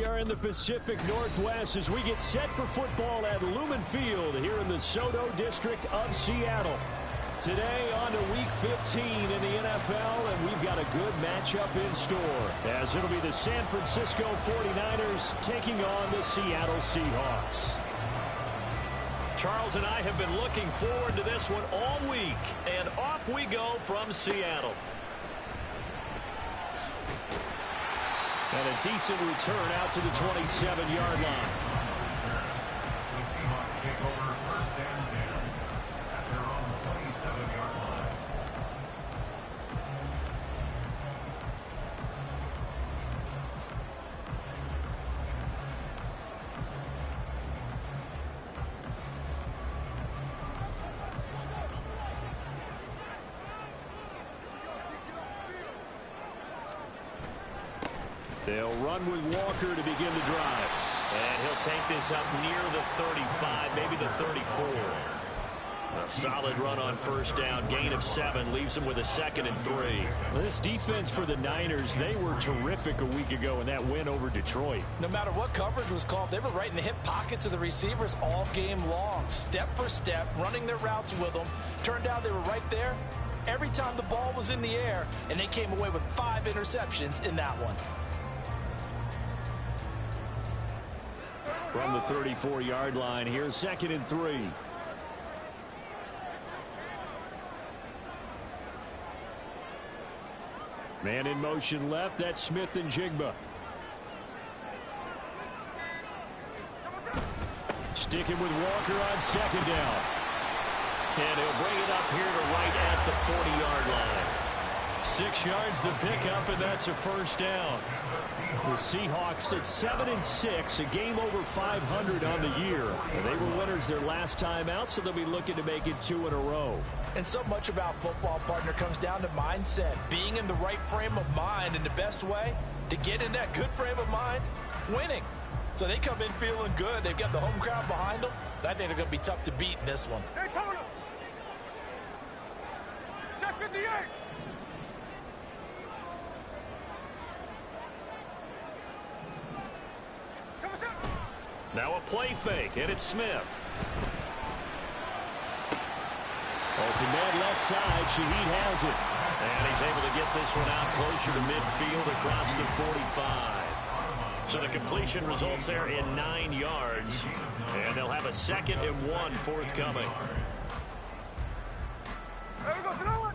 We are in the Pacific Northwest as we get set for football at Lumen Field here in the Soto District of Seattle. Today on to Week 15 in the NFL, and we've got a good matchup in store, as it'll be the San Francisco 49ers taking on the Seattle Seahawks. Charles and I have been looking forward to this one all week, and off we go from Seattle. And a decent return out to the 27-yard line. The Seahawks take over first and 10 at their own 27-yard line. They'll run with Walker to begin the drive. And he'll take this up near the 35, maybe the 34. A solid run on first down. Gain of 7 leaves him with a 2nd and 3. Well, this defense for the Niners, they were terrific a week ago in that win over Detroit. No matter what coverage was called, they were right in the hip pockets of the receivers all game long. Step for step, running their routes with them. Turned out they were right there every time the ball was in the air, and they came away with 5 interceptions in that one. From the 34-yard line, here's 2nd and 3. Man in motion left, that's Smith and Jigba. Sticking with Walker on 2nd down. And he'll bring it up here to right at the 40-yard line. 6 yards the pickup, and that's a first down. The Seahawks at 7-6, a game over 500 on the year. And they were winners their last time out, so they'll be looking to make it 2 in a row. And so much about football, partner, comes down to mindset. Being in the right frame of mind, and the best way to get in that good frame of mind, winning. So they come in feeling good. They've got the home crowd behind them. And I think they're going to be tough to beat in this one. Daytona! Check 58! Now a play fake, and it's Smith. Open man left side, Shaheed has it. And he's able to get this one out closer to midfield across the 45. So the completion results there in 9 yards. And they'll have a 2nd and 1 forthcoming. There we go, throw it!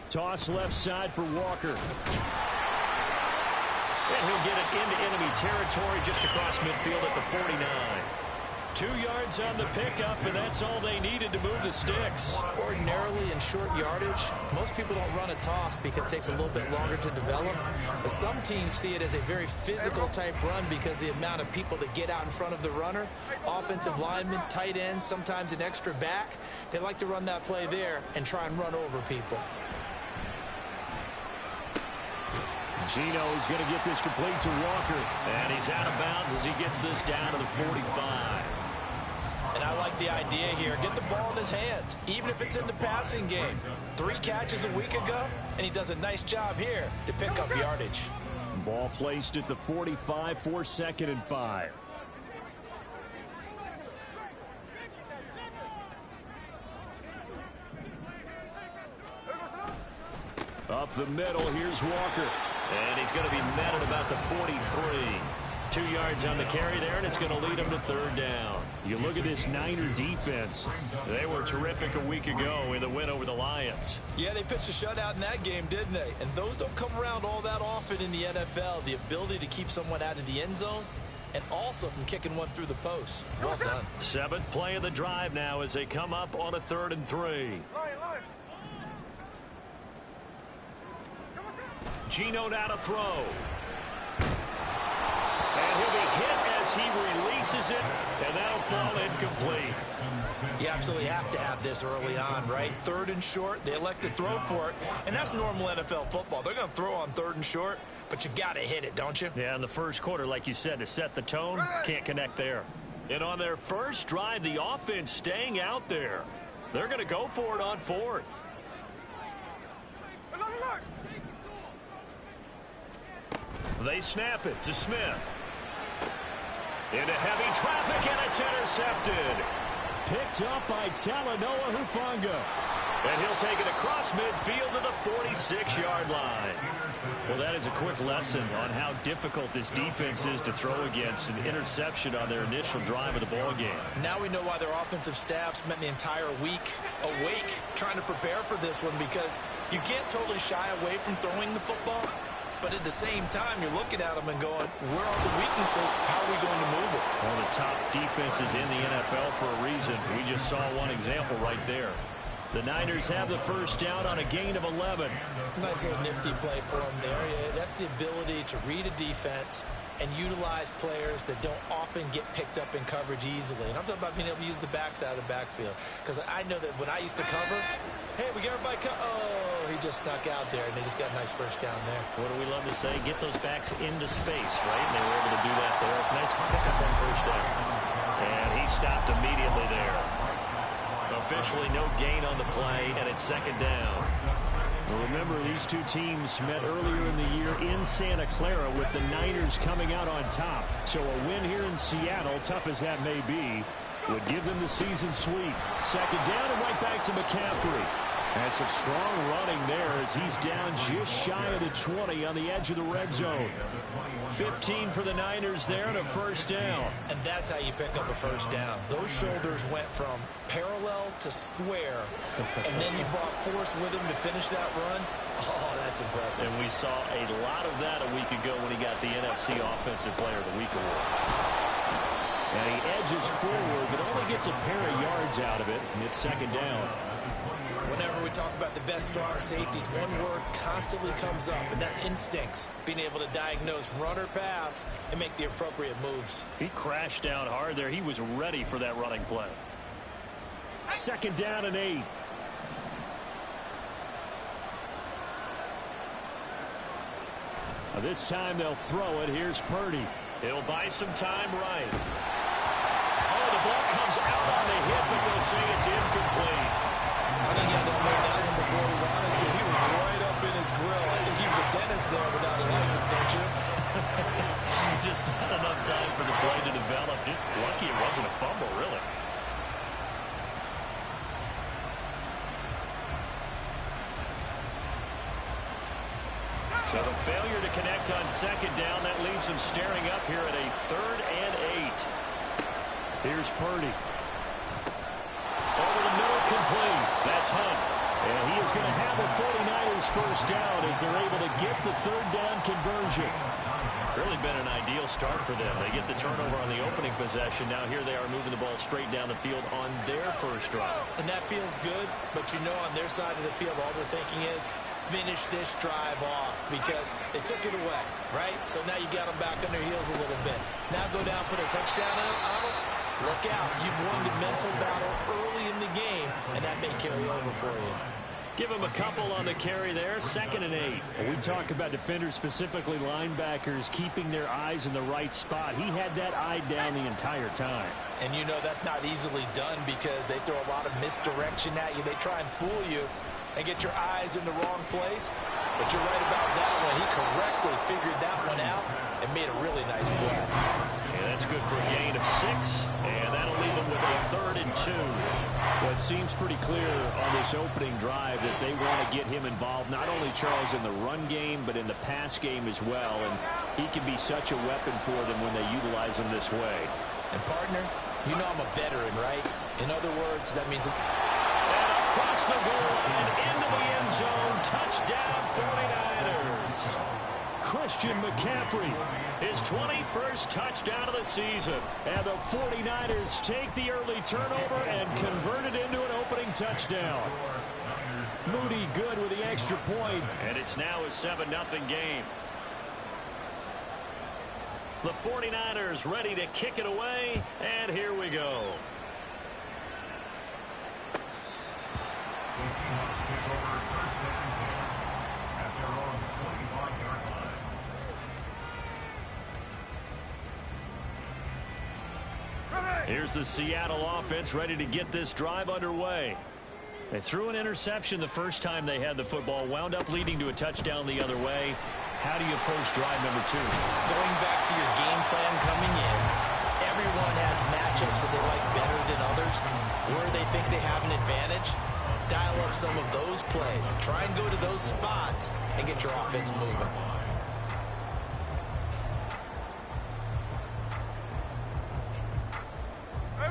Toss left side for Walker. And he'll get it into enemy territory just across midfield at the 49. 2 yards on the pickup, and that's all they needed to move the sticks. Ordinarily in short yardage, most people don't run a toss because it takes a little bit longer to develop. But some teams see it as a very physical type run because the amount of people that get out in front of the runner, offensive linemen, tight ends, sometimes an extra back, they like to run that play there and try and run over people. Gino is going to get this complete to Walker. And he's out of bounds as he gets this down to the 45. And I like the idea here. Get the ball in his hands, even if it's in the passing game. 3 catches a week ago, and he does a nice job here to pick up yardage. Ball placed at the 45 for 2nd and 5. Up the middle, here's Walker. And he's going to be met at about the 43. 2 yards on the carry there, and it's going to lead him to 3rd down. You look at this Niner defense. They were terrific a week ago in the win over the Lions. Yeah, they pitched a shutout in that game, didn't they? And those don't come around all that often in the NFL. The ability to keep someone out of the end zone and also from kicking one through the post. Well done. 7th play of the drive now as they come up on a 3rd and 3. Line. Gino now to throw. And he'll be hit as he releases it, and that'll fall incomplete. You absolutely have to have this early on, right? 3rd and short, they elect to throw for it, and that's normal NFL football. They're going to throw on 3rd and short, but you've got to hit it, don't you? Yeah, in the first quarter, like you said, to set the tone, can't connect there. And on their first drive, the offense staying out there. They're going to go for it on fourth. They snap it to Smith. Into heavy traffic, and it's intercepted. Picked up by Talanoa Hufanga. And he'll take it across midfield to the 46-yard line. Well, that is a quick lesson on how difficult this defense is to throw against. An interception on their initial drive of the ball game. Now we know why their offensive staff spent the entire week awake trying to prepare for this one, because you can't totally shy away from throwing the football. But at the same time, you're looking at them and going, where are the weaknesses? How are we going to move it? One of the top defenses in the NFL for a reason. We just saw one example right there. The Niners have the first down on a gain of 11. Nice little nifty play for them there. Yeah, that's the ability to read a defense and utilize players that don't often get picked up in coverage easily. And I'm talking about being able to use the backside of the backfield. Because I know that when I used to cover, hey, we got everybody oh, he just snuck out there, and they just got a nice first down there. What do we love to say? Get those backs into space, right? And they were able to do that there. Nice pickup on first down. And he stopped immediately there. Officially no gain on the play, and it's second down. Well, remember, these two teams met earlier in the year in Santa Clara with the Niners coming out on top. So a win here in Seattle, tough as that may be, would give them the season sweep. Second down and right back to McCaffrey. Has some strong running there as he's down just shy of the 20 on the edge of the red zone. 15 for the Niners there and a first down. And that's how you pick up a first down. Those shoulders went from parallel to square, and then he brought force with him to finish that run. Oh, that's impressive. And we saw a lot of that a week ago when he got the NFC Offensive Player of the Week award. And he edges forward, but only gets a pair of yards out of it, and it's second down. Whenever we talk about the best strong safeties, one word constantly comes up, and that's instincts. Being able to diagnose run or pass and make the appropriate moves. He crashed down hard there. He was ready for that running play. Second down and 8. This time they'll throw it. Here's Purdy. He'll buy some time right. Oh, the ball comes out on the hit, but they'll say it's incomplete. I think he had to hold that one before he wanted to. He was right up in his grill. I think he was a dentist there without a license, don't you? Just not enough time for the play to develop. Just lucky it wasn't a fumble, really. So the failure to connect on second down, that leaves him staring up here at a 3rd and 8. Here's Purdy. Over the middle, complete. That's Hunt. And he is going to have the 49ers first down as they're able to get the 3rd down conversion. Really been an ideal start for them. They get the turnover on the opening possession. Now here they are moving the ball straight down the field on their first drive. And that feels good, but you know on their side of the field, all they're thinking is, finish this drive off, because they took it away, right? So now you got them back on their heels a little bit. Now go down, put a touchdown on them. Look out. You've won the mental battle early in the game, and that may carry over for you. Give him a couple on the carry there. 2nd and 8. We talk about defenders, specifically linebackers, keeping their eyes in the right spot. He had that eye down the entire time. And you know that's not easily done because they throw a lot of misdirection at you. They try and fool you and get your eyes in the wrong place. But you're right about that one. He correctly figured that one out and made a really nice play. Yeah, that's good for a gain of 6. And that'll leave him with a 3rd and 2. Well, it seems pretty clear on this opening drive that they want to get him involved, not only, Charles, in the run game, but in the pass game as well. And he can be such a weapon for them when they utilize him this way. And, partner, you know I'm a veteran, right? In other words, that means... Across the goal and into the end zone. Touchdown, 49ers. Christian McCaffrey. His 21st touchdown of the season. And the 49ers take the early turnover and convert it into an opening touchdown. Moody good with the extra point. And it's now a 7-0 game. The 49ers ready to kick it away. And here we go. The Seahawks take over first and 10 at their own 25-yard line. Here's the Seattle offense ready to get this drive underway. They threw an interception the first time they had the football, wound up leading to a touchdown the other way. How do you approach drive number 2? Going back to your game plan coming in, everyone has matchups that they like better than others, where they think they have an advantage. Dial up some of those plays. Try and go to those spots and get your offense moving.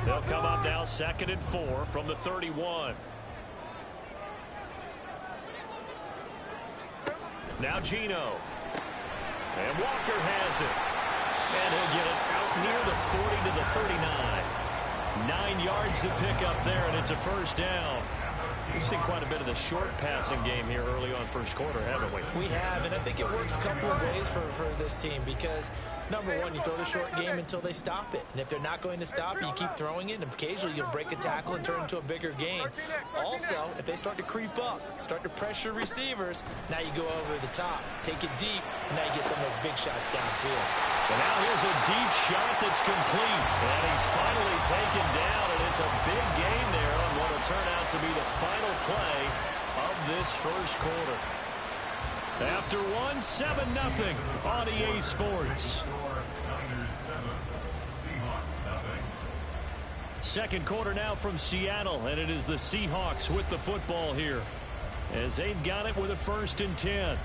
They'll come up now 2nd and 4 from the 31. Now Geno. And Walker has it. And he'll get it out near the 40 to the 39. 9 yards to pick up there, and it's a first down. We've seen quite a bit of the short passing game here early on first quarter, haven't we? We have, and I think it works a couple of ways for this team because, number one, you throw the short game until they stop it. And if they're not going to stop it, you keep throwing it, and occasionally you'll break a tackle and turn into a bigger gain. Also, if they start to creep up, start to pressure receivers, now you go over the top, take it deep, and now you get some of those big shots downfield. And now here's a deep shot that's complete. And he's finally taken down, and it's a big gain there on what will turn out to be the final play of this first quarter. After 7-0 on EA Sports. Second quarter now from Seattle, and it is the Seahawks with the football here as they've got it with a 1st and 10.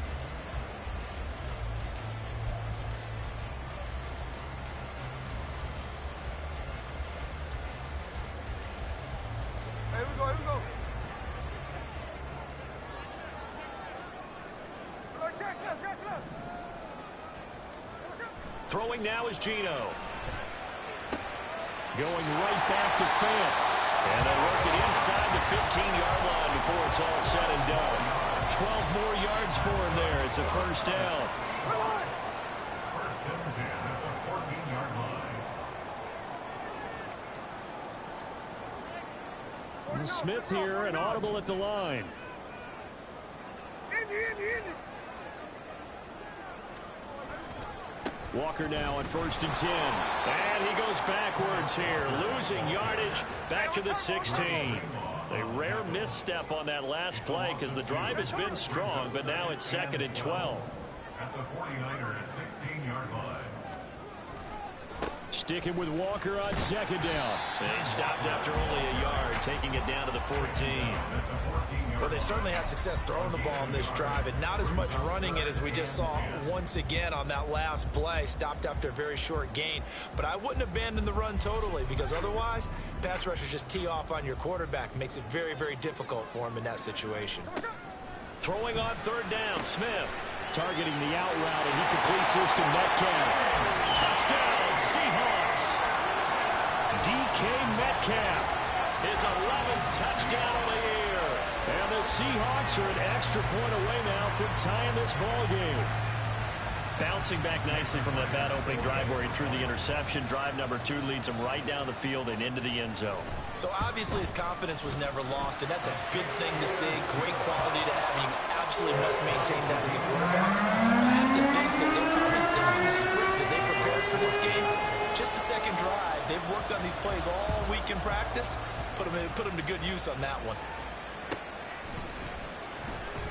Here we go, here we go. Catch left. Throwing now is Geno. Going right back to Fant. And they'll work it inside the 15-yard line before it's all said and done. 12 more yards for him there. It's a first down. First and 10 at the 14-yard line. Smith here, an audible at the line. Indy. Walker now on 1st and 10. And he goes backwards here, losing yardage back to the 16. A rare misstep on that last play because the drive has been strong, but now it's 2nd and 12. At the 49er 16-yard line. Sticking with Walker on 2nd down. And he stopped after only a yard, taking it down to the 14. Well, they certainly had success throwing the ball on this drive, and not as much running it as we just saw once again on that last play. Stopped after a very short gain. But I wouldn't abandon the run totally, because otherwise, pass rushers just tee off on your quarterback. Makes it very, very difficult for him in that situation. Throwing on 3rd down, Smith. Targeting the out route, and he completes this to Metcalf. Touchdown, Seahawks. DK Metcalf, his 11th touchdown of the year. And the Seahawks are an extra point away now from tying this ball game. Bouncing back nicely from that bad opening drive where he threw the interception. Drive number 2 leads him right down the field and into the end zone. So obviously his confidence was never lost, and that's a good thing to see. Great quality to have. You absolutely must maintain that as a quarterback. I have to think that they're probably still on the script that they prepared for this game. Just the second drive. They've worked on these plays all week in practice. Put them to good use on that one.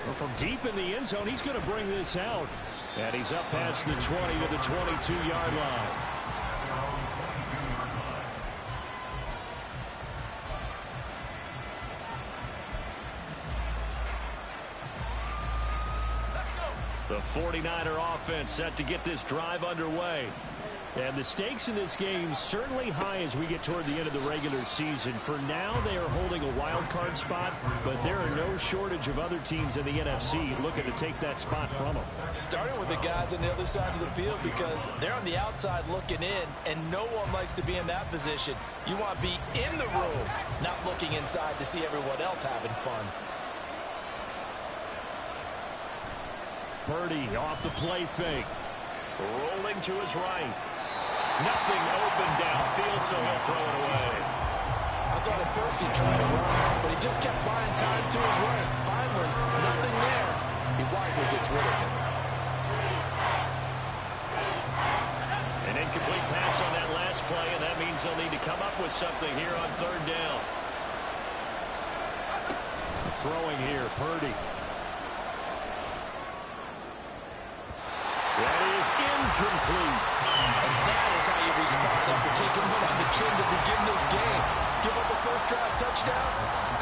Well, from deep in the end zone, he's going to bring this out. And he's up past the 20 to the 22-yard line. The 49er offense set to get this drive underway. And the stakes in this game certainly high as we get toward the end of the regular season. For now, they are holding a wild card spot, but there are no shortage of other teams in the NFC looking to take that spot from them. Starting with the guys on the other side of the field, because they're on the outside looking in, and no one likes to be in that position. You want to be in the room, not looking inside to see everyone else having fun. Purdy off the play fake. Rolling to his right. Nothing open downfield, so he'll throw it away. I thought at first he tried to run, but he just kept buying time to his right. Finally, nothing there. He wisely gets rid of it. An incomplete pass on that last play, and that means they'll need to come up with something here on third down. Throwing here, Purdy. That is incomplete. And that is how you respond after taking one on the chin to begin this game. Give up a first drive touchdown,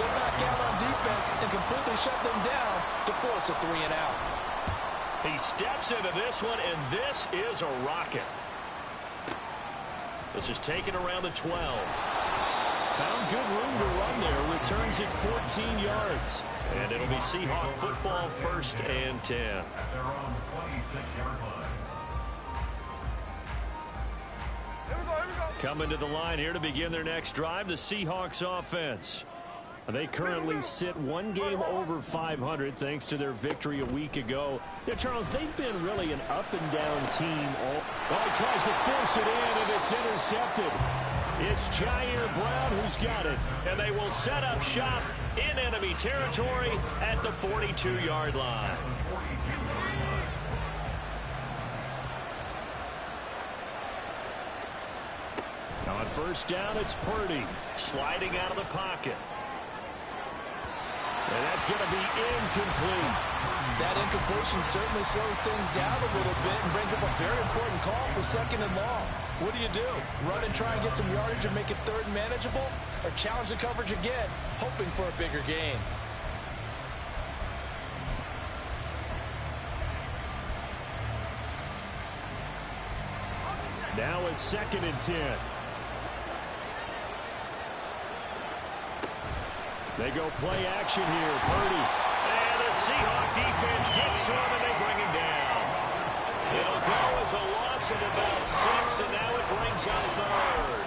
go back out on defense and completely shut them down to force a 3-and-out. He steps into this one, and this is a rocket. This is taken around the 12. Found good room to run there. Returns it 14 yards. And it'll be Seahawk football, 1st and 10. At their own 26-yard line. Here we go. Coming to the line here to begin their next drive, the Seahawks offense. They currently sit one game over 500 thanks to their victory a week ago. Yeah, Charles, they've been really an up-and-down team. Oh, he tries to force it in, and it's intercepted. It's Jair Brown who's got it. And they will set up shop in enemy territory at the 42-yard line. On first down, it's Purdy. Sliding out of the pocket. And that's going to be incomplete. That incompletion certainly slows things down a little bit and brings up a very important call for 2nd and long. What do? Run and try and get some yardage and make it 3rd and manageable? Or challenge the coverage again, hoping for a bigger gain? Now it's 2nd and 10. They go play action here. Purdy. And the Seahawk defense gets to him, and they bring him down. It'll go as a loss of about 6, and now it brings on 3rd.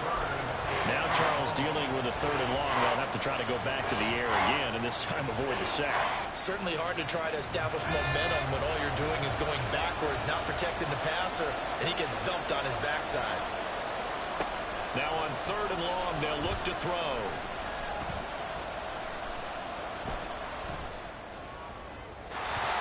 Now Charles dealing with a 3rd and long. They'll have to try to go back to the air again, and this time avoid the sack. Certainly hard to try to establish momentum when all you're doing is going backwards, not protecting the passer, and he gets dumped on his backside. Now on 3rd and long, they'll look to throw.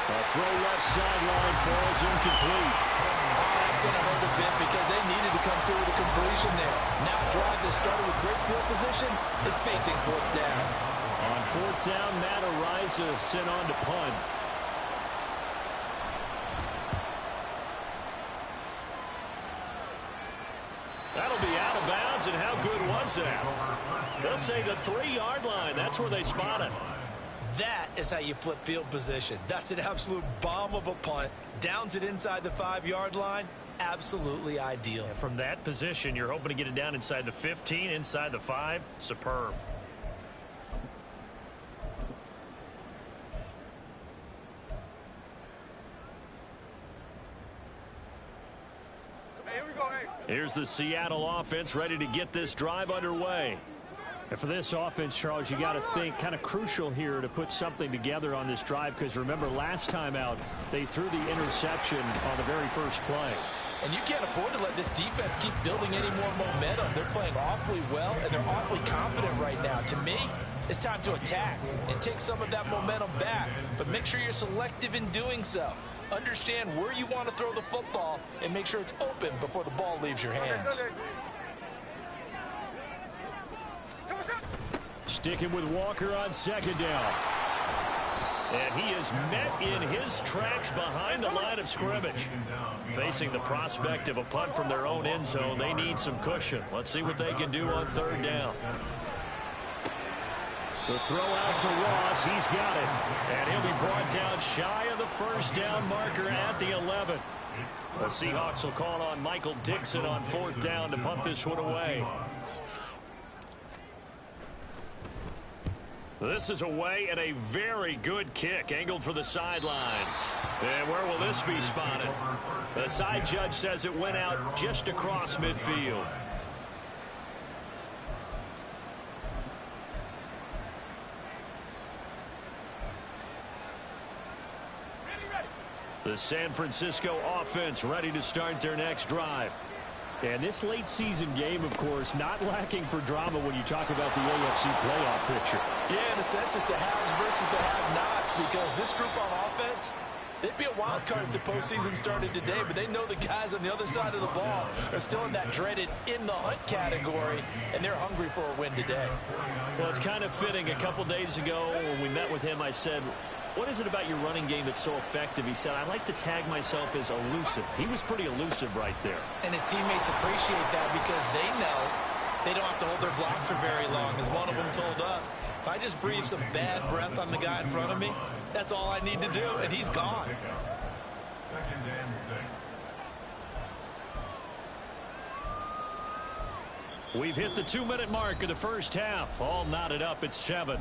A throw left sideline falls incomplete. That's going to hurt a bit because they needed to come through with a completion there. Now a drive that started with great field position is facing 4th down. On 4th down, Matt Ariza sent on to punt. That'll be out of bounds, and how good was that? They'll say the 3-yard line. That's where they spot it. That is how you flip field position. That's an absolute bomb of a punt. Downs it inside the 5-yard line. Absolutely ideal. From that position, you're hoping to get it down inside the 15, inside the 5. Superb. Hey, here we go. Hey. Here's the Seattle offense ready to get this drive underway. And for this offense, Charles, you got to think kind of crucial here to put something together on this drive, because remember last time out they threw the interception on the very first play. And you can't afford to let this defense keep building any more momentum. They're playing awfully well, and they're awfully confident right now. To me, it's time to attack and take some of that momentum back. But make sure you're selective in doing so. Understand where you want to throw the football and make sure it's open before the ball leaves your hands. Sticking with Walker on 2nd down. And he is met in his tracks behind the line of scrimmage. Facing the prospect of a punt from their own end zone, they need some cushion. Let's see what they can do on 3rd down. The throw out to Ross. He's got it. And he'll be brought down shy of the 1st down marker at the 11. The Seahawks will call on Michael Dixon on 4th down to punt this one away. This is away, and a very good kick angled for the sidelines. And where will this be spotted? The side judge says it went out just across midfield. The San Francisco offense ready to start their next drive. And this late season game, of course, not lacking for drama when you talk about the AFC playoff picture. Yeah, in a sense, it's the haves versus the have-nots, because this group on offense, They'd be a wild card if the postseason started today, but they know the guys on the other side of the ball are still in that dreaded in the hunt category, and they're hungry for a win today. Well, it's kind of fitting. A couple days ago when we met with him, I said, what is it about your running game that's so effective? He said, I like to tag myself as elusive. He was pretty elusive right there. And his teammates appreciate that because they know they don't have to hold their blocks for very long. As one of them told us, if I just breathe some bad breath on the guy in front of me, that's all I need to do, and he's gone. 2nd and 6. We've hit the 2-minute mark of the first half. All knotted up at 7.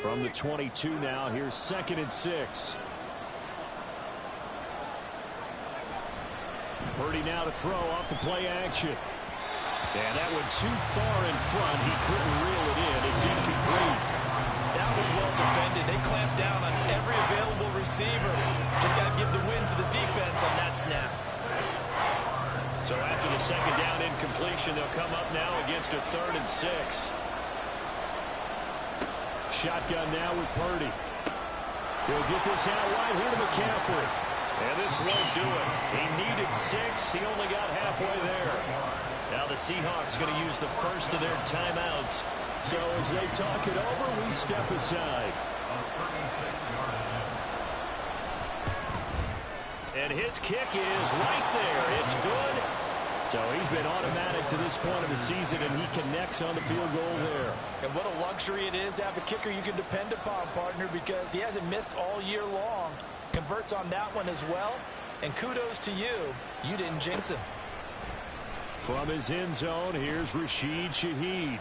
From the 22 now, here's 2nd and 6. Purdy now to throw off the play action. And that went too far in front. He couldn't reel it in. It's incomplete. That was well defended. They clamped down on every available receiver. Just got to give the win to the defense on that snap. So after the 2nd down incompletion, they'll come up now against a 3rd and 6. Shotgun now with Purdy. He'll get this out wide here to McCaffrey. And this won't do it. He needed 6. He only got halfway there. Now the Seahawks going to use the first of their timeouts. So as they talk it over, we step aside. And his kick is right there. It's good. So he's been automatic to this point of the season, and he connects on the field goal there. And what a luxury it is to have a kicker you can depend upon, partner, because he hasn't missed all year long. Converts on that one as well. And kudos to you. You didn't jinx him. From his end zone, here's Rashid Shaheed.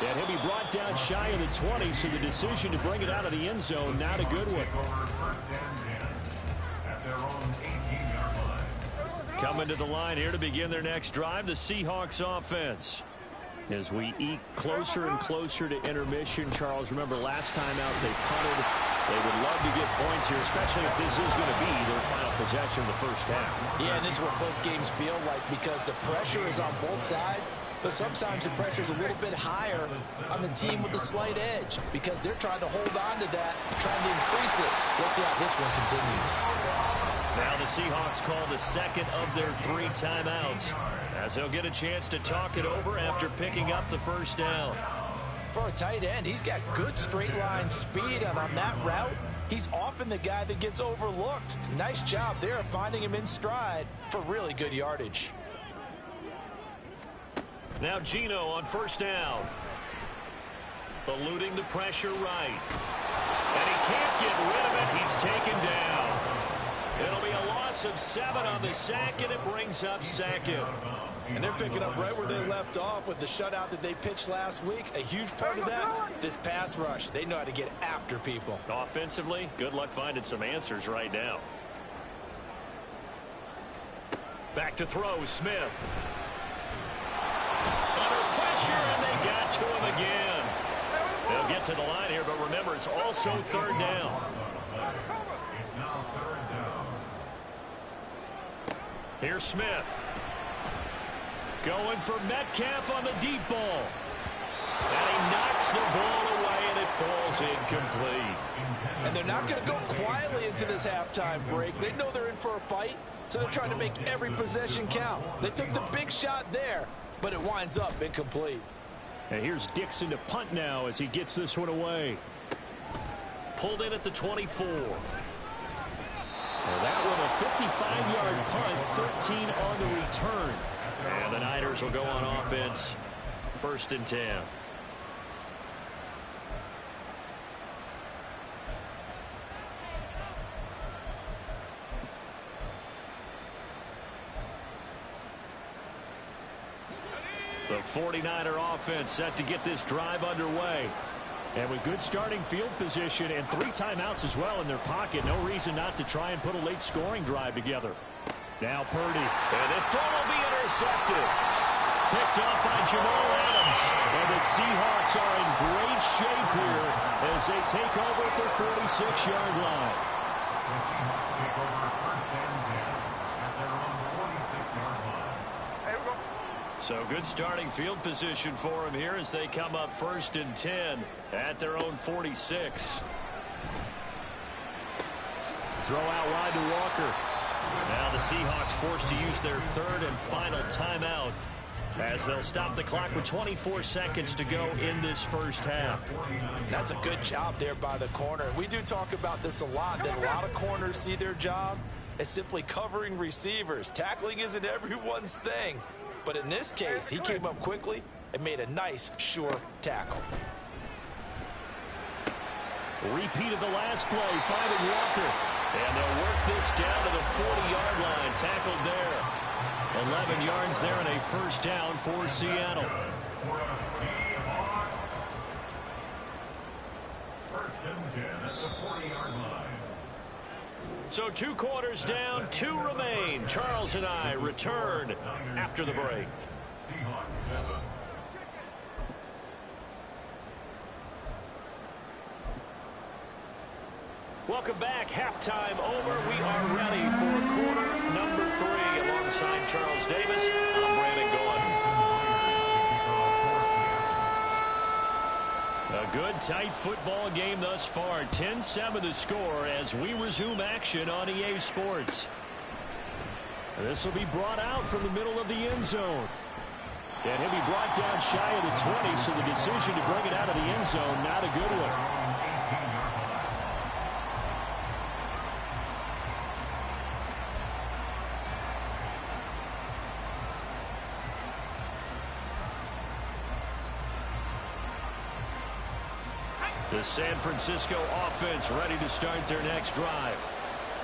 And he'll be brought down shy of the 20, so the decision to bring it out of the end zone, not a good one. Coming to the line here to begin their next drive, the Seahawks offense. As we eke closer and closer to intermission, Charles, remember last time out they punted. They would love to get points here, especially if this is going to be their final possession of the first half. Yeah, and this is what close games feel like because the pressure is on both sides, but sometimes the pressure is a little bit higher on the team with the slight edge because they're trying to hold on to that, trying to increase it. Let's see how this one continues. Now the Seahawks call the 2nd of their 3 timeouts as they'll get a chance to talk it over after picking up the first down. For a tight end, he's got good straight line speed, and on that route, he's often the guy that gets overlooked. Nice job there of finding him in stride for really good yardage. Now Geno on first down. Eluding the pressure right. And he can't get rid of it. He's taken down. It'll be a loss of 7 on the sack, and it brings up 2nd. And they're picking up right where they left off with the shutout that they pitched last week. A huge part of that, this pass rush. They know how to get after people. Offensively, good luck finding some answers right now. Back to throw, Smith. Under pressure, and they got to him again. They'll get to the line here, but remember, it's also 3rd down. It's now 3rd down. Here's Smith. Going for Metcalf on the deep ball. And he knocks the ball away, and it falls incomplete. And they're not going to go quietly into this halftime break. They know they're in for a fight, so they're trying to make every possession count. They took the big shot there, but it winds up incomplete. And here's Dixon to punt now as he gets this one away. Pulled in at the 24. Well, that one a 55-yard punt, 13 on the return. And the Niners will go on offense. 1st and 10. The 49er offense set to get this drive underway. And with good starting field position and 3 timeouts as well in their pocket, no reason not to try and put a late scoring drive together. Now Purdy. And this throw will be intercepted. Picked off by Jamal Adams. And the Seahawks are in great shape here as they take over at their 46-yard line. The Seahawks take over first and 10 at their own 46-yard line. Hey, we go. So good starting field position for them here as they come up first and 10 at their own 46. Throw out wide to Walker. Now the Seahawks forced to use their 3rd and final timeout as they'll stop the clock with 24 seconds to go in this first half. That's a good job there by the corner. We do talk about this a lot, that a lot of corners see their job as simply covering receivers. Tackling isn't everyone's thing. But in this case, he came up quickly and made a nice, sure tackle. Repeat of the last play, finding Walker. And they'll work this down to the 40-yard line, tackled there. 11 yards there and a first down for Seattle. First and 10 at the 40-yard line. So 2 quarters down, 2 remain. Charles and I return after the break. Seahawks 7. Welcome back. Halftime over. We are ready for quarter number 3. Alongside Charles Davis, I'm Brandon Gaudin. A good, tight football game thus far. 10-7 the score as we resume action on EA Sports. This will be brought out from the middle of the end zone. And he'll be brought down shy of the 20, so the decision to bring it out of the end zone, not a good one. The San Francisco offense ready to start their next drive.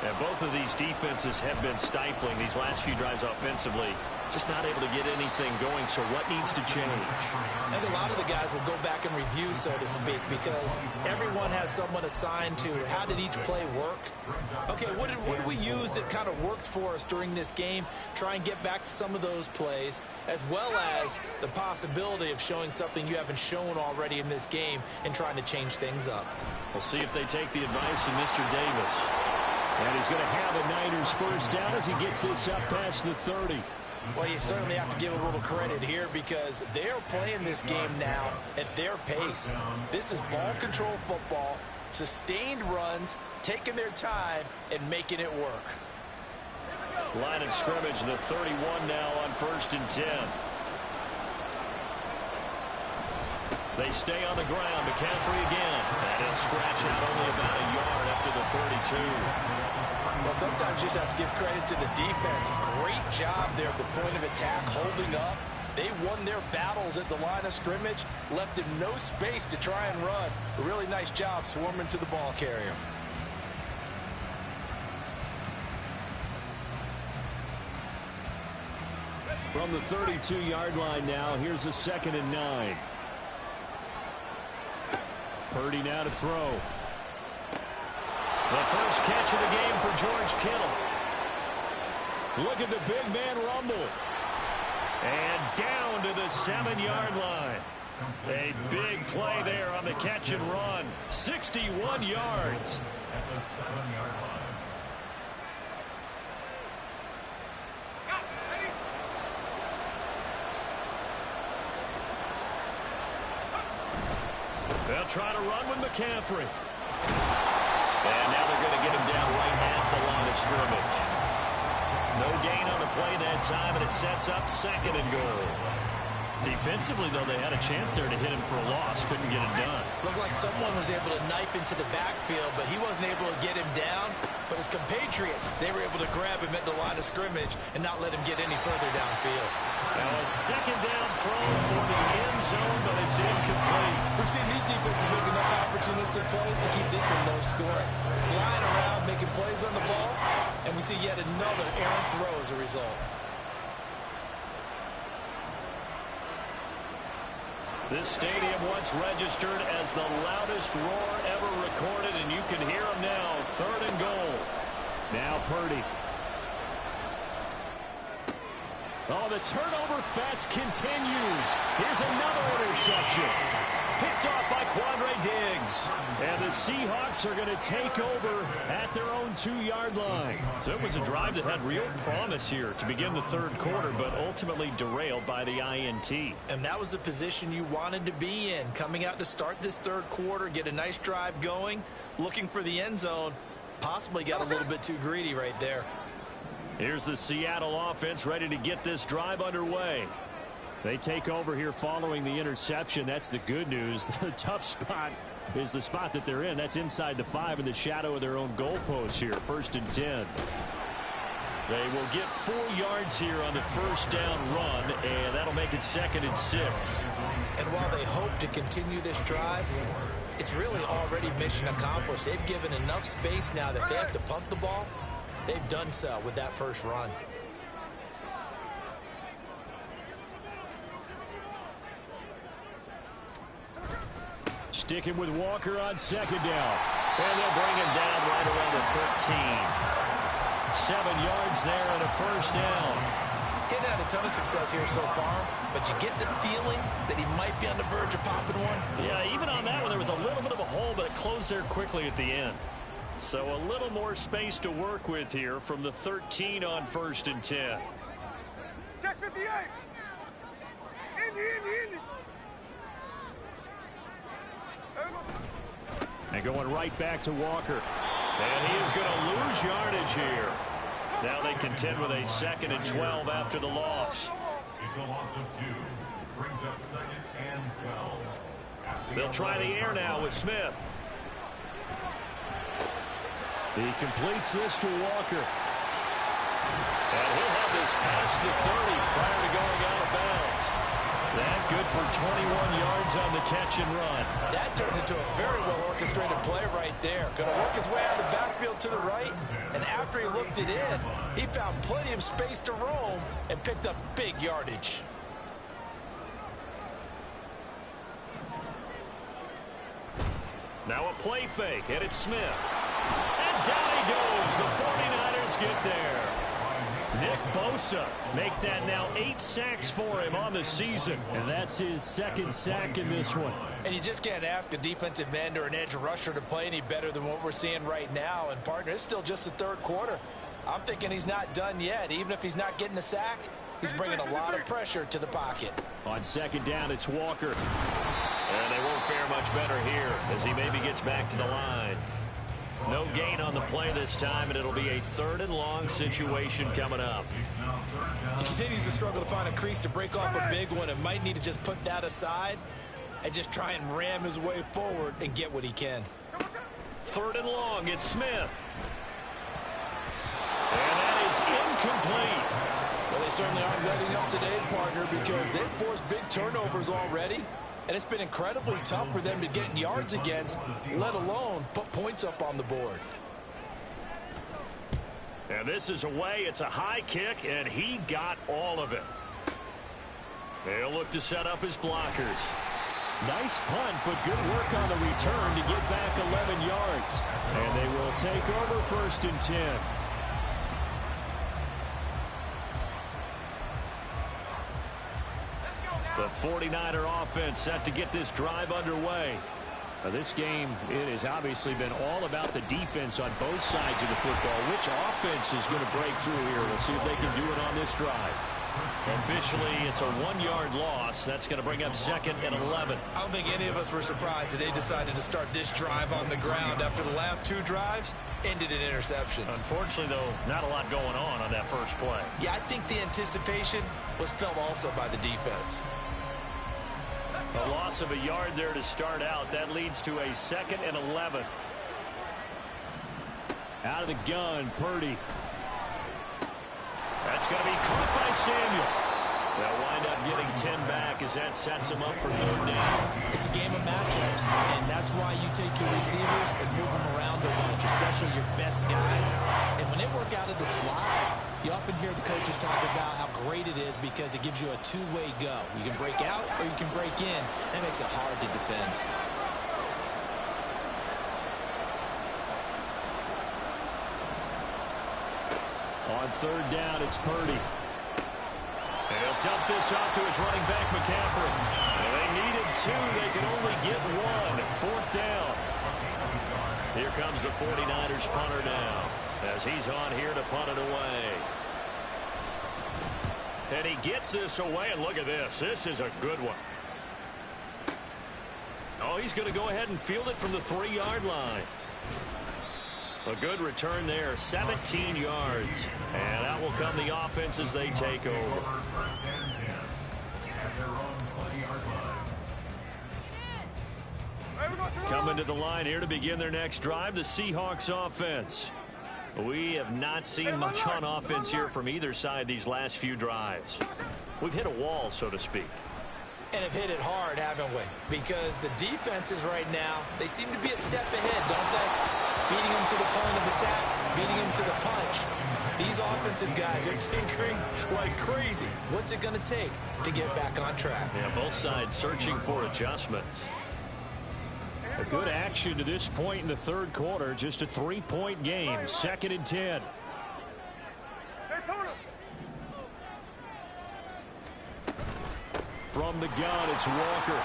And both of these defenses have been stifling these last few drives offensively. Just not able to get anything going, so what needs to change? I think a lot of the guys will go back and review, so to speak, because everyone has someone assigned to how did each play work. Okay, what did we use that kind of worked for us during this game? Try and get back to some of those plays, as well as the possibility of showing something you haven't shown already in this game and trying to change things up. We'll see if they take the advice of Mr. Davis. And he's going to have a Niners first down as he gets this up past the 30. Well, you certainly have to give a little credit here because they're playing this game now at their pace. This is ball control football, sustained runs, taking their time, and making it work. Line of scrimmage, the 31 now on first and 10. They stay on the ground. McCaffrey again. And he'll scratch out only about a yard after the 32. Well, sometimes you just have to give credit to the defense. Great job there at the point of attack, holding up. They won their battles at the line of scrimmage, left him no space to try and run. A really nice job swarming to the ball carrier. From the 32-yard line now, here's a 2nd and 9. Purdy now to throw. The first catch of the game for George Kittle. Look at the big man rumble. And down to the 7-yard line. A big play there on the catch and run. 61 yards. At the 7-yard line. They'll try to run with McCaffrey. And now they're going to get him down right at the line of scrimmage. No gain on the play that time, and it sets up 2nd and goal. Defensively, though, they had a chance there to hit him for a loss. Couldn't get it done. Looked like someone was able to knife into the backfield, but he wasn't able to get him down. But his compatriots, they were able to grab him at the line of scrimmage and not let him get any further downfield. Now a 2nd down throw for the end zone, but it's incomplete. We've seen these defenses make enough opportunistic plays to keep this one low scoring. Flying around, making plays on the ball, and we see yet another errant throw as a result. This stadium once registered as the loudest roar ever recorded, and you can hear them now. 3rd and goal. Now Purdy. Oh, the turnover fest continues. Here's another interception. Picked off by Quandre Diggs. And the Seahawks are going to take over at their own 2-yard line. So it was a drive that had real promise here to begin the 3rd quarter, but ultimately derailed by the INT. And that was the position you wanted to be in. Coming out to start this 3rd quarter, get a nice drive going, looking for the end zone. Possibly got a little bit too greedy right there. Here's the Seattle offense ready to get this drive underway. They take over here following the interception. That's the good news. The tough spot is the spot that they're in. That's inside the 5 in the shadow of their own goalpost here. 1st and 10. They will get 4 yards here on the 1st down run, and that'll make it 2nd and 6. And while they hope to continue this drive, it's really already mission accomplished. They've given enough space now that they have to punt the ball. They've done so with that first run. Sticking with Walker on 2nd down. And they'll bring him down right around the 13. 7 yards there and a 1st down. He's had a ton of success here so far, but you get the feeling that he might be on the verge of popping one. Yeah, even on that one, there was a little bit of a hole, but it closed there quickly at the end. So a little more space to work with here from the 13 on 1st and 10. Check 58. Indy. And going right back to Walker. And he is going to lose yardage here. Now they contend with a 2nd and 12 after the loss. It's a loss of 2. Brings up 2nd and 12. They'll try the air now with Smith. He completes this to Walker. And he'll have this past the 30 prior to going out of bounds. That good for 21 yards on the catch and run. That turned into a very well-orchestrated play right there. Going to work his way out of the backfield to the right, and after he looked it in, he found plenty of space to roam and picked up big yardage. Now a play fake, and it's Smith. And down he goes. The 49ers get there. Nick Bosa make that now 8 sacks for him on the season. And that's his 2nd sack in this one. And you just can't ask a defensive end or an edge rusher to play any better than what we're seeing right now. And, partner, it's still just the 3rd quarter. I'm thinking he's not done yet. Even if he's not getting a sack, he's bringing a lot of pressure to the pocket. On 2nd down, it's Walker. And they won't fare much better here as he maybe gets back to the line. No gain on the play this time, and it'll be a 3rd and long situation coming up. He continues to struggle to find a crease to break off a big one and might need to just put that aside and just try and ram his way forward and get what he can. 3rd and long, it's Smith. And that is incomplete. Well, they certainly aren't letting up today, partner, because they've forced big turnovers already. And it's been incredibly tough for them to get yards against, let alone put points up on the board. And this is away. It's a high kick, and he got all of it. They'll look to set up his blockers. Nice punt, but good work on the return to get back 11 yards. And they will take over 1st and 10. The 49er offense set to get this drive underway. Now this game, it has obviously been all about the defense on both sides of the football. Which offense is going to break through here? We'll see if they can do it on this drive. Officially, it's a 1-yard loss. That's going to bring up 2nd and 11. I don't think any of us were surprised that they decided to start this drive on the ground after the last 2 drives ended in interceptions. Unfortunately, though, not a lot going on that first play. Yeah, I think the anticipation was felt also by the defense. A loss of a yard there to start out. That leads to a 2nd and 11. Out of the gun, Purdy. That's going to be caught by Samuel. They'll wind up getting 10 back as that sets them up for 3rd down. It's a game of matchups, and that's why you take your receivers and move them around a bunch, especially your best guys. And when they work out of the slot, You often hear the coaches talk about how great it is because it gives you a two-way go. You can break out or you can break in. That makes it hard to defend. On third down, it's Purdy. And he'll dump this off to his running back, McCaffrey. Well, they needed two. They could only get one. Fourth down. Here comes the 49ers punter now, as he's on here to punt it away. And he gets this away, and look at this. This is a good one. Oh, he's going to go ahead and field it from the 3-yard line. A good return there, 17 yards. And out will come the offense as they take over. Coming to the line here to begin their next drive, the Seahawks offense. We have not seen much on offense here from either side these last few drives. We've hit a wall, so to speak. And have hit it hard, haven't we? Because the defenses right now, they seem to be a step ahead, don't they? Beating them to the point of attack, beating them to the punch. These offensive guys are tinkering like crazy. What's it going to take to get back on track? Yeah, both sides searching for adjustments. A good action to this point in the third quarter. Just a 3-point game. 2nd and 10. From the gun, it's Walker.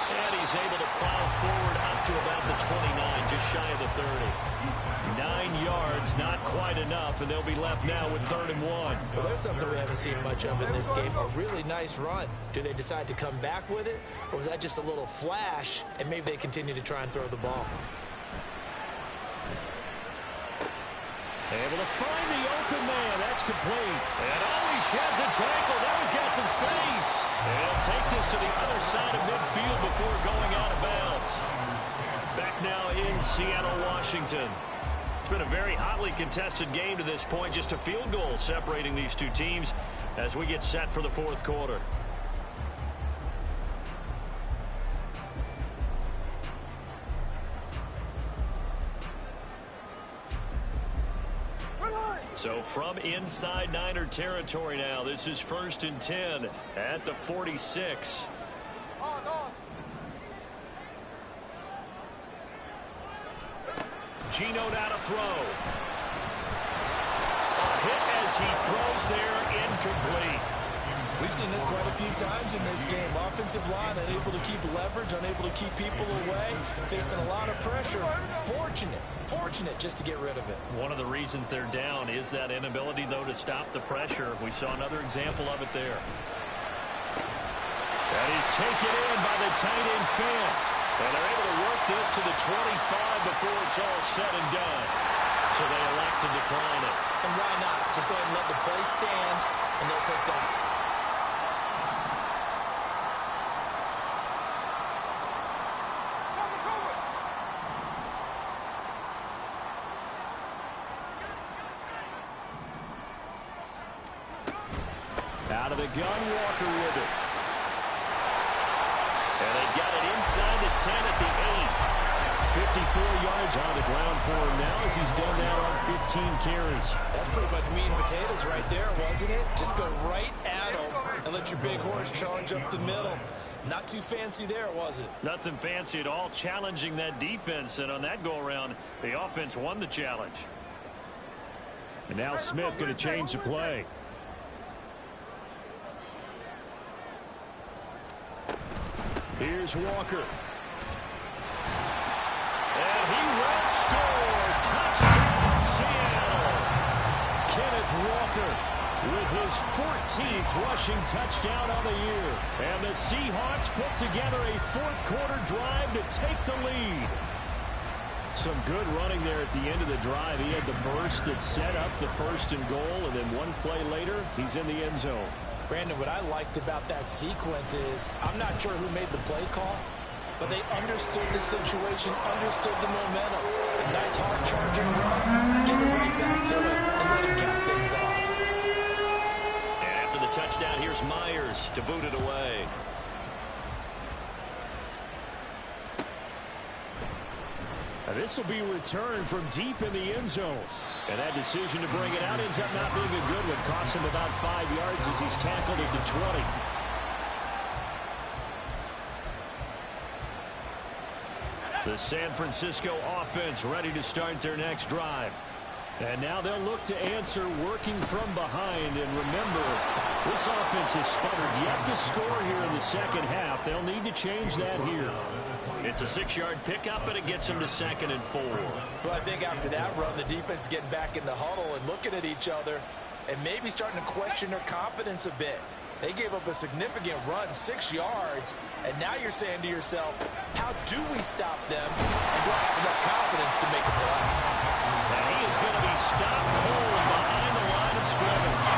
And he's able to plow forward up to about the 29, just shy of the 30. 9 yards, not quite enough, and they'll be left now with 3rd and 1. Well, there's something we haven't seen much of in this game, a really nice run. Do they decide to come back with it, or was that just a little flash, and maybe they continue to try and throw the ball? Able to find the open man. That's complete. And he sheds a tackle. Now he's got some space. And he'll take this to the other side of midfield before going out of bounds. Back now in Seattle, Washington. It's been a very hotly contested game to this point. Just a field goal separating these two teams as we get set for the fourth quarter. So from inside Niner territory now, this is 1st and 10 at the 46. Gino now to throw. A hit as he throws there, incomplete. We've seen this quite a few times in this game. Offensive line unable to keep leverage, unable to keep people away, facing a lot of pressure. Fortunate just to get rid of it. One of the reasons they're down is that inability, though, to stop the pressure. We saw another example of it there. And he's taken in by the tight end Fant. And they're able to work this to the 25 before it's all said and done. So they elect to decline it. And why not? Just go ahead and let the play stand, and they'll take that. Out of the gun, Walker with it. And they've got it inside the 10 at the 8. 54 yards on the ground for him now as he's done that on 15 carries. That's pretty much meat and potatoes right there, wasn't it? Just go right at him and let your big horse charge up the middle. Not too fancy there, was it? Nothing fancy at all, challenging that defense. And on that go-around, the offense won the challenge. And now Smith going to change the play. Here's Walker. And he will score. Touchdown, Seattle. Kenneth Walker with his 14th rushing touchdown on the year. And the Seahawks put together a fourth-quarter drive to take the lead. Some good running there at the end of the drive. He had the burst that set up the 1st and goal, and then one play later, he's in the end zone. Brandon, what I liked about that sequence is I'm not sure who made the play call, but they understood the situation, understood the momentum. A nice hard-charging run, give it right back to it, and let him cap things off. And after the touchdown, here's Myers to boot it away. This will be returned from deep in the end zone. And that decision to bring it out ends up not being a good one. Costs him about 5 yards as he's tackled at the 20. The San Francisco offense ready to start their next drive. And now they'll look to answer working from behind. And remember, this offense has sputtered yet to score here in the second half. They'll need to change that here. It's a 6-yard pickup, and it gets them to 2nd and 4. Well, I think after that run, the defense is getting back in the huddle and looking at each other and maybe starting to question their confidence a bit. They gave up a significant run, 6 yards, and now you're saying to yourself, how do we stop them? And do I have enough confidence to make a play? And he is going to be stopped cold behind the line of scrimmage.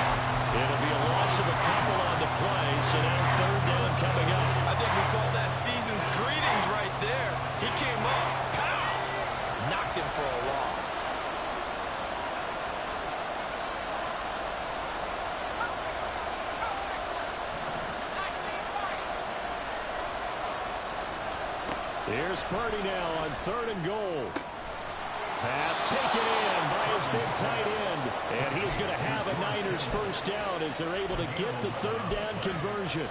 It'll be a loss of a couple on the play, so now 3rd down coming up. I think we call that season's greetings right there. He came up, pow, knocked him for a loss. Here's Purdy now on 3rd and goal. Pass taken in by his big tight end. And he's going to have a Niners first down as they're able to get the 3rd down conversion.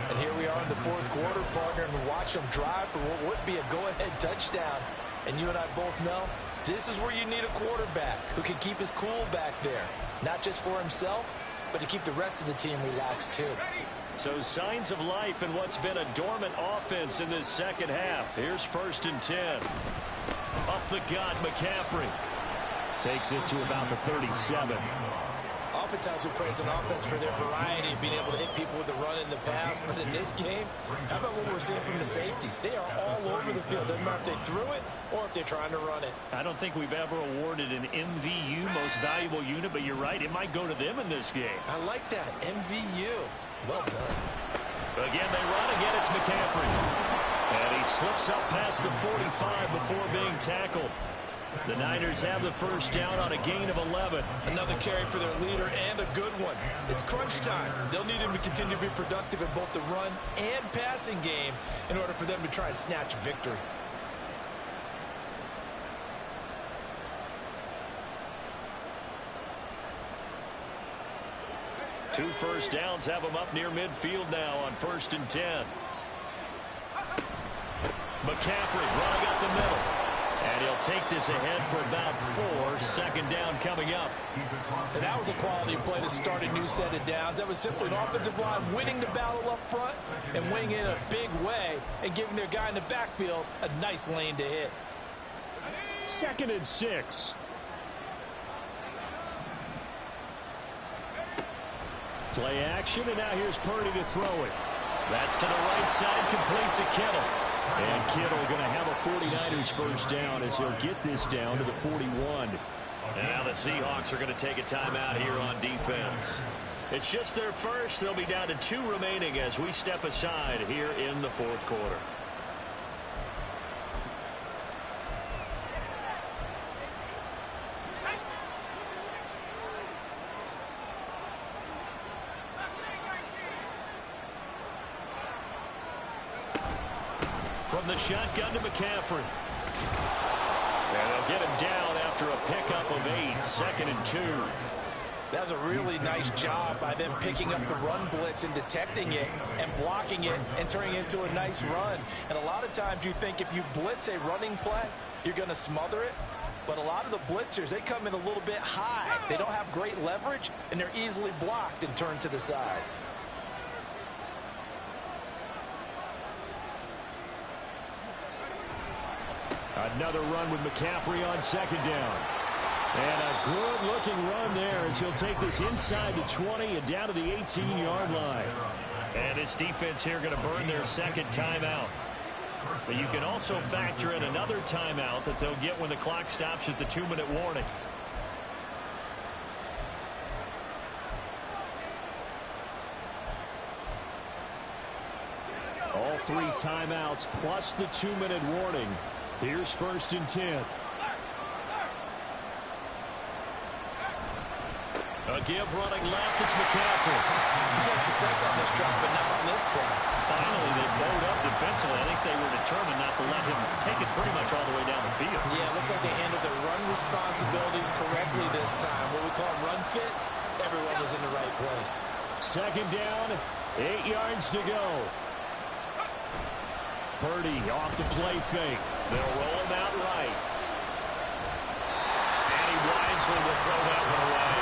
And here we are in the 4th quarter, partner, and watch them drive for what would be a go-ahead touchdown. And you and I both know this is where you need a quarterback who can keep his cool back there. Not just for himself, but to keep the rest of the team relaxed too. So signs of life in what's been a dormant offense in this second half. Here's 1st and 10. Up the gut, McCaffrey. Takes it to about the 37. Oftentimes we praise an offense for their variety, being able to hit people with the run and the pass. But in this game, how about what we're seeing from the safeties? They are all over the field. Doesn't matter if they threw it or if they're trying to run it. I don't think we've ever awarded an MVU, most valuable unit, but you're right. It might go to them in this game. I like that. MVU. Well done. Again, they run. Again, it's McCaffrey. And he slips up past the 45 before being tackled. The Niners have the first down on a gain of 11. Another carry for their leader and a good one. It's crunch time. They'll need him to continue to be productive in both the run and passing game in order for them to try and snatch a victory. Two first downs have them up near midfield now on 1st and 10. McCaffrey running up the middle. And he'll take this ahead for about 4. 2nd down coming up. And that was a quality play to start a new set of downs. That was simply an offensive line winning the battle up front and winning in a big way and giving their guy in the backfield a nice lane to hit. 2nd and 6. Play action, and now here's Purdy to throw it. That's to the right side, complete to Kittle. And Kittle going to have a 49ers first down as he'll get this down to the 41. And now the Seahawks are going to take a timeout here on defense. It's just their first. They'll be down to 2 remaining as we step aside here in the 4th quarter. From the shotgun to McCaffrey. And they'll get him down after a pickup of 8. 2nd and 2. That was a really nice job by them picking up the run blitz and detecting it and blocking it and turning it into a nice run. And a lot of times you think if you blitz a running play, you're going to smother it. But a lot of the blitzers, they come in a little bit high. They don't have great leverage, and they're easily blocked and turned to the side. Another run with McCaffrey on 2nd down. And a good-looking run there as he'll take this inside the 20 and down to the 18-yard line. And this defense here going to burn their 2nd timeout. But you can also factor in another timeout that they'll get when the clock stops at the 2-minute warning. All 3 timeouts plus the 2-minute warning. Here's 1st and 10. A give running left, it's McCaffrey. He's had success on this drive, but not on this play. Finally, they bowed up defensively. I think they were determined not to let him take it pretty much all the way down the field. Yeah, it looks like they handled their run responsibilities correctly this time. What we call run fits, everyone was in the right place. Second down, 8 yards to go. Purdy off the play fake. They'll roll him out right. And he wisely will throw that one away.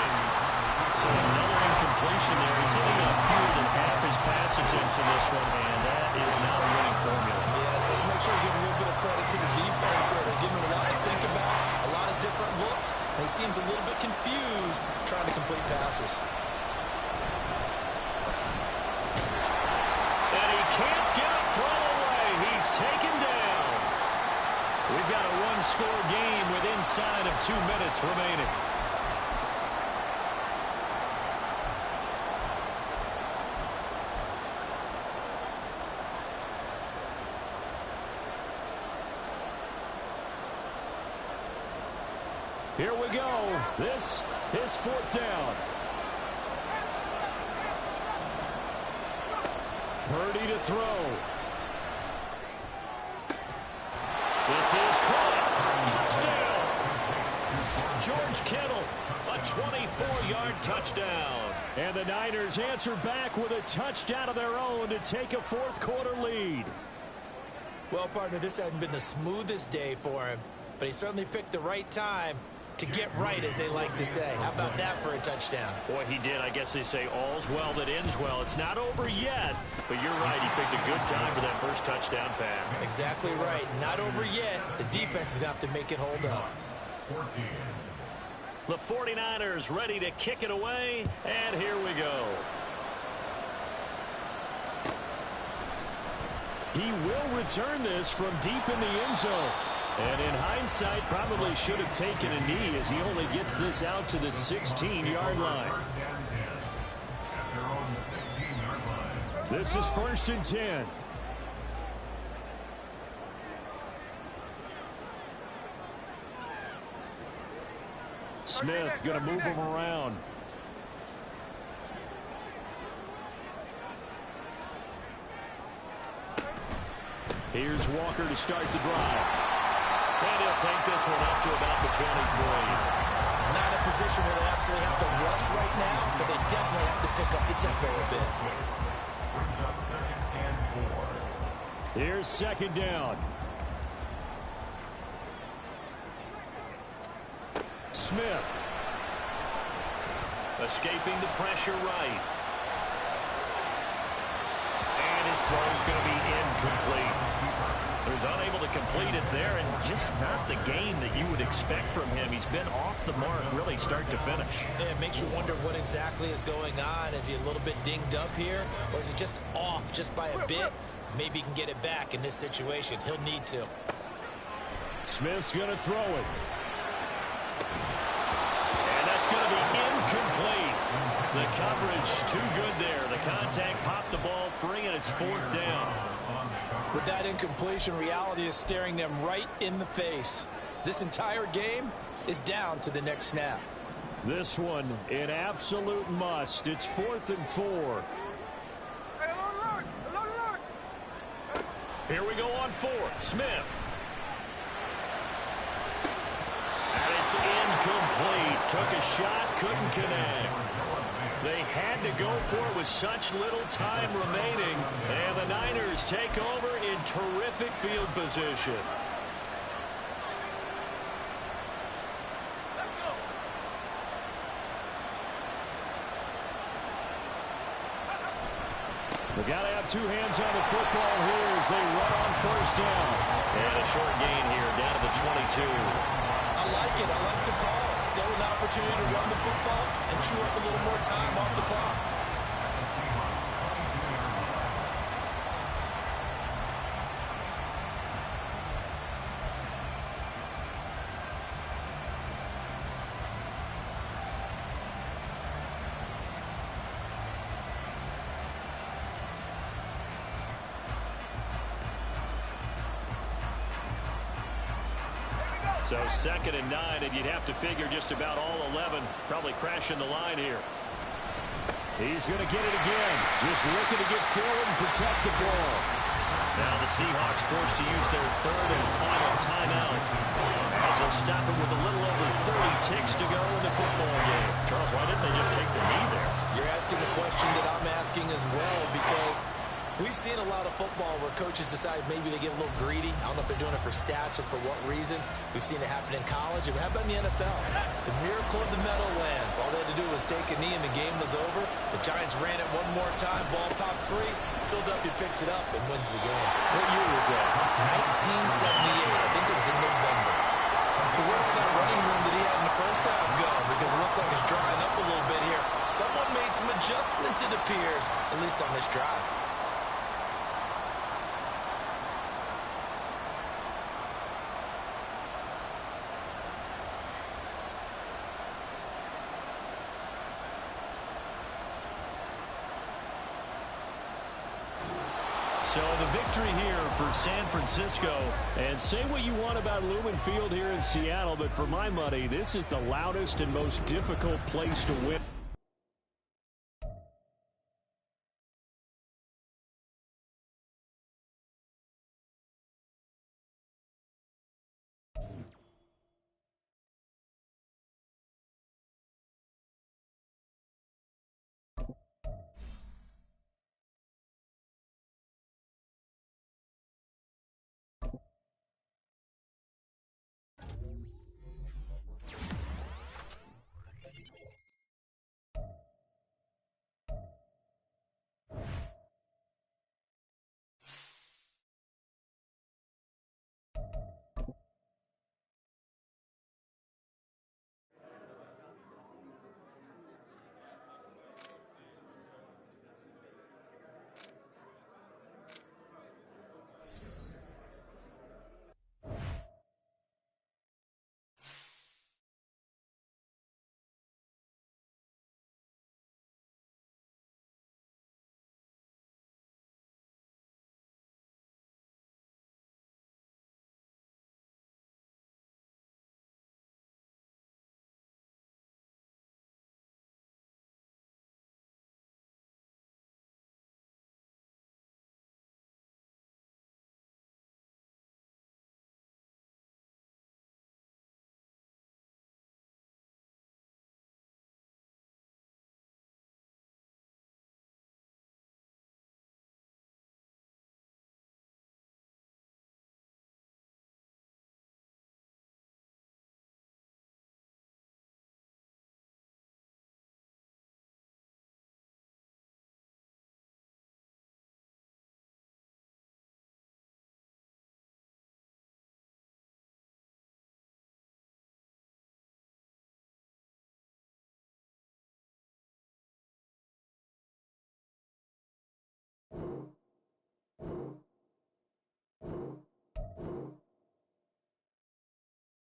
So another incompletion there. He's hitting on fewer than half his pass attempts in this one, and that is not a winning formula. Yes, let's make sure we give a little bit of credit to the defense here. They're giving him a lot to think about, a lot of different looks, and he seems a little bit confused trying to complete passes. And he can't get a throw away. He's taken down. We've got a one-score game with inside of 2 minutes remaining. Here we go. This is 4th down. Purdy to throw. This is caught. Touchdown. George Kittle, a 24-yard touchdown. And the Niners answer back with a touchdown of their own to take a 4th quarter lead. Well, partner, this hasn't been the smoothest day for him, but he certainly picked the right time to get right, as they like to say. How about that for a touchdown? Boy, he did. I guess they say all's well that ends well. It's not over yet, but you're right. He picked a good time for that first touchdown pass. Exactly right. Not over yet. The defense is going to have to make it hold up. The 49ers ready to kick it away, and here we go. He will return this from deep in the end zone. And in hindsight, probably should have taken a knee as he only gets this out to the 16-yard line. This is 1st and 10. Smith going to move him around. Here's Walker to start the drive. And he'll take this one up to about the 23. Not a position where they absolutely have to rush right now, but they definitely have to pick up the tempo a bit. Here's 2nd down. Smith. Escaping the pressure right. And his throw's going to be incomplete. He was unable to complete it there, and just not the game that you would expect from him. He's been off the mark really start to finish. Yeah, it makes you wonder what exactly is going on. Is he a little bit dinged up here, or is it just off just by a bit? Maybe he can get it back in this situation. He'll need to. Smith's going to throw it. And that's going to be incomplete. The coverage too good there. The contact popped the ball free, and it's 4th down. With that incompletion, reality is staring them right in the face. This entire game is down to the next snap. This one an absolute must. It's 4th and 4. Here we go on 4th. Smith. And it's incomplete. Took a shot, couldn't connect. They had to go for it with such little time remaining, and the Niners take over in terrific field position. They got to have 2 hands on the football here as they run on 1st down. And a short gain here down to the 22. I like it. I like the call. Still an opportunity to run the football and chew up a little more time off the clock. So 2nd and 9, and you'd have to figure just about all 11 probably crashing the line here. He's going to get it again. Just looking to get forward and protect the ball. Now the Seahawks forced to use their 3rd and final timeout as they'll stop it with a little over 30 ticks to go in the football game. Charles, why didn't they just take the knee there? You're asking the question that I'm asking as well, because we've seen a lot of football where coaches decide maybe they get a little greedy. I don't know if they're doing it for stats or for what reason. We've seen it happen in college. And how about in the NFL? The miracle of the Meadowlands. All they had to do was take a knee and the game was over. The Giants ran it one more time. Ball popped free. Philadelphia picks it up and wins the game. What year was that? 1978. I think it was in November. So where did that running room that he had in the first half go? Because it looks like it's drying up a little bit here. Someone made some adjustments, it appears, at least on this drive. So the victory here for San Francisco. And say what you want about Lumen Field here in Seattle, but for my money, this is the loudest and most difficult place to win.